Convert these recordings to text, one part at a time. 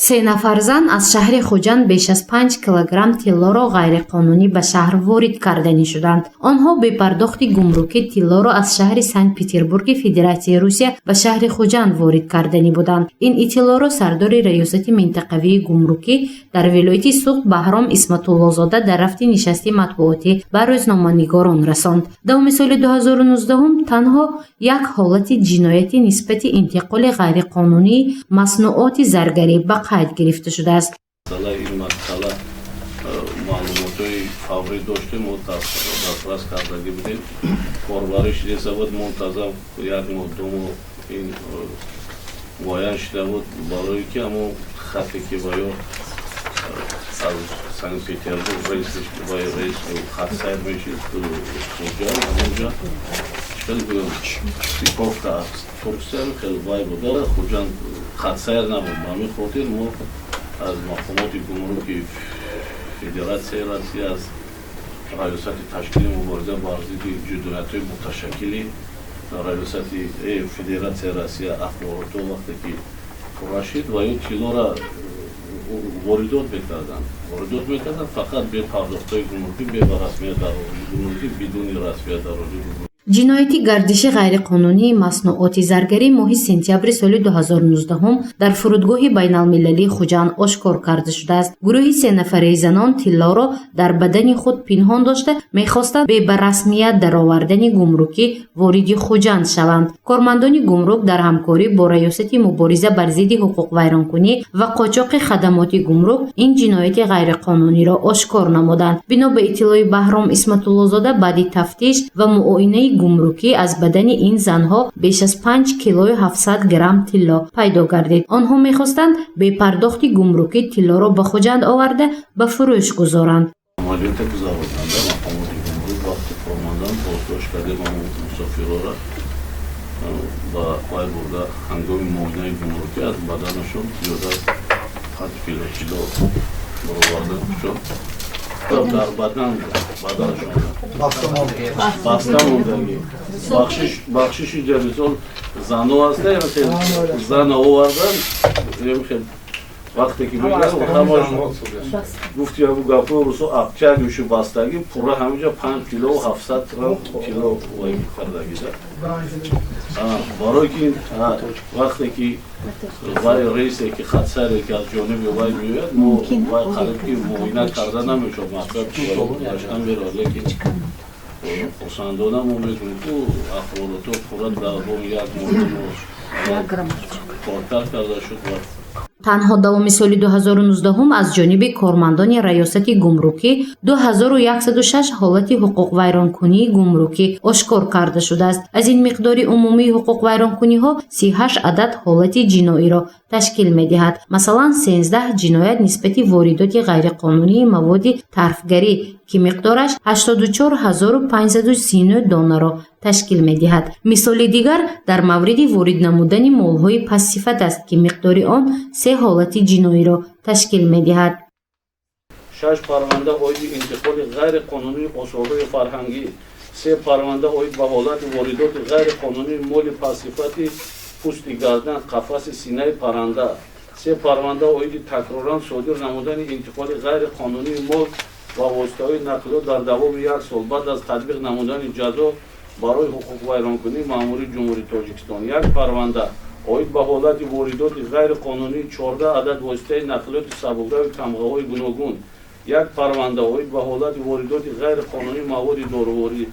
سه نفر زن از شهر خوجند بیش از 5 کیلوگرم طلا را غیرقانونی به شهر وارد کردنی شدند. آنها به پرداخت گمرکی طلا را از شهر سنت پترزبورگ فدراسیای روسیه به شهر خوجند وارد کردنی بودند. این اطلاع را سردار ریاست منطقوی گمرکی در ولایت سوخت بهرام اسمت الله زاده در رفت نشست مطبوعاتی به روزنامه‌نگاران رساند. دوم سال 2019 تنها یک حالت جنایتی نسبت انتقال غیرقانونی مصنوعات زرگری به قید گرفته شده است. این مسئله معلوماتی فوری داشتیم و دسترس کرده بودیم. کاربرش دیده بود منتظم یک مدت این معین شده بود برای که همون خطی که باید از سنت پترزبورگ رئیس خط سیر میشید خوجا همونجا خیلی سیکافت ترکسیه خیلی بای بوده خوجا خط سیر نبود. به همین خاطر ما از مقامات گمرکی فدراسیای روسیه از ریاست تشکیل مبارزه با ضد جنایت‌های متشکلی ریاست فدراسیای روسیه اخبارات وقتی که رشید و این طلا را واردات میکردن فقط به پرداخت‌های گمرکی به رسمیت ضروری گمرکی بدون رسمیت ضروری. جنایت گردش غیرقانونی مصنوعات زرگری ماه سپتامبر سال 2019 در فرودگاه بین المللی خوجند آشکار کرده شده است. گروهی 3 نفره زنان طلا را در بدن خود پنهان داشته می‌خواستند به رسمیت درآوردن گمرکی وارد خوجند شوند. کارمندان گمرک در همکاری با ریاست مبارزه بر ضد حقوق ویرانکنی و قاچاق خدمات گمرک این جنایت غیرقانونی را آشکار نمودند. بنا به اطلاع بهرام اسمت الله زاده بعد تفتیش و معاینه گمرکی از بدن این زنها بیش از 5 کیلو 700 گرم طلا پیدا گردید. آنها می‌خواستند به پرداخت گمرکی طلا را به خوجند آورده به فروش گذارند. عملیات گذراندن مقامات گمرک وقتی فرماندن بازداشت کرده مسافرها را با پای برده هنگام معاینه گمرکی از بدنشون زیاده از 7 کیلو طلا برآورده شد. در بدنشون بسته موندگی بخشش جریزون زنو هسته زن آوردن وقتی که بگیرم همه گفتی همون گفت روسو اپچه گوشو بستگی پوره همینجا 5 کیلو و 700 کیلو وای کردگی برای که وقتی که وای رئیسی که خط سری که از جانب وای میوید ما وای خرید که معاینه کرده نمیشه مطلب که داشتن بیراد لیکن خساندانه ما میکنیم که اخباراتو پورت در بام یک معاینه کارتر کرده شد. تنها دوم سال 2019 از جانب کارمندان ریاست گمرکی 2106 حالت حقوق ویرانکنی گمرکی آشکار کرده شده است. از این مقدار عمومی حقوق ویرانکنی ها 38 عدد حالت جنایی را تشکیل می دهد. مثلا 13 جنایت نسبت واردات غیرقانونی مواد طرفگری که مقدارش 84539 دانه را تشکیل می دهد. مثال دیگر در مورد وارد نمودن مال‌های پس صفت است که مقدار آن 3 حالت جنایی را تشکیل می دهد. 6 پرونده اوید انتقال غیر قانونی اصولهای فرهنگی، 3 پرونده اوید به حالت واردات غیر قانونی مال پس صفت پوست گردن قفس سینه پرنده، 3 پرونده اوید تکرارا صادر نمودن انتقال غیر قانونی مال و واسطه‌های نقلیات در دوام 1 سال بعد از تطبیق نمودن جزا برای حقوق ویرانکنی مأموری جمهوری تاجیکستان. 1 پرونده اوید به حالت واردات غیر قانونی 14 عدد واسطه نقلیات سبوکه و تمغه‌های گوناگون. 1 پرونده اوید به حالت واردات غیر قانونی مواد دارویی.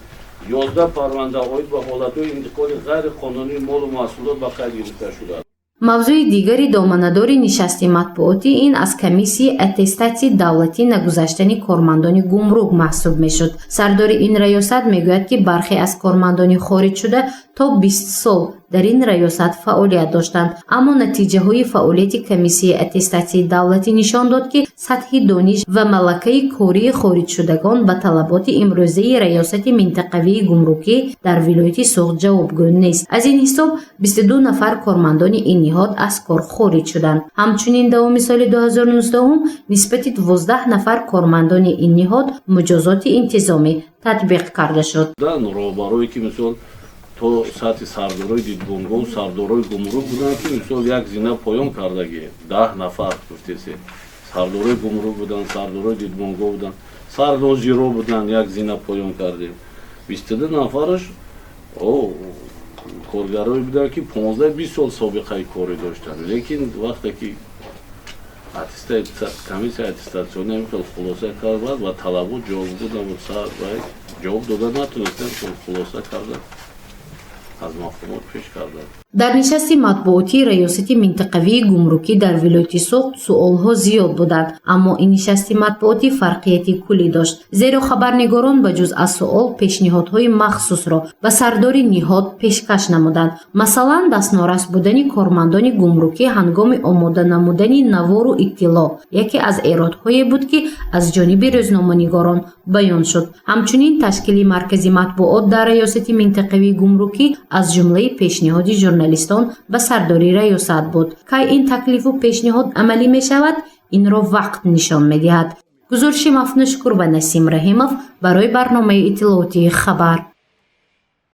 11 پرونده اوید به حالت انتقال غیر قانونی مال و محصولات به قید گرفته شده. موضوع دیگری دامنه‌دار نشست مطبوعاتی این از کمیسیه اتستاسی دولتی نگذشتن کارمندان گمرک محسوب میشد. سردار این ریاست میگوید که برخی از کارمندان خارج شده تا 20 سال در این ریاست فعالیت داشتند، اما نتیجه های فعالیت کمیسیه اتستاسی دولتی نشان داد که سطح دانش و ملکه کاری خارج شدگان به طلبات امروزه ریاست منطقوی گمرکی در ولایت سوخت جوابگو نیست. از این حساب 22 نفر کارمندان این نهاد از کار خارج شدند. همچنین دوم سال 2019 نسبت 12 نفر کارمندان این نهاد مجازات انتظامی تطبیق کرده شد. برای که مثلا то сатҳи сардорои дидбонгоҳу сардорои гумрук буданд ки мисол як зина поён кардаги 10 нафар гуфтесе сардорои гумрук буданд сардорои дидбонгоҳ буданд сардозиро буданд як зина поён кардем 22 нафараш коргарои буданд ки 15-20 сол собиқаи корӣ доштанд лекин вақте ки комиссия аттестатсиони хел хулоса кард ва талабот ҷавоб буданд ҷавоб дода натунистанд хулоса кардан аз мафҳумот пеш кардан. дар нишасти матбуотии раёсати минтақавии гумрукӣ дар вилояти Суғд суолҳо зиёд буданд, аммо ин нишасти матбуотӣ фарқияти куллӣ дошт, зеро хабарнигорон ба ҷуз аз суол пешниҳодҳои махсусро ба сардори ниҳод пешкаш намуданд. Масалан, дастнорас будани кормандони гумрукӣ ҳангоми омода намудани навору иттилоъ яке аз эродҳое буд, ки аз ҷониби рӯзноманигорон баён шуд. ҳамчунин ташкили маркази матбуот дар раёсати минтақавии гумрукӣ аз ҷумлаи пешниҳоди журналистон ба сардори раёсат буд. кай ин таклифу пешниҳод амалӣ мешавад, инро вақт нишон медиҳад. гузориши мафнушкур ба Насим Раҳимов барои барномаи иттилооти хабар.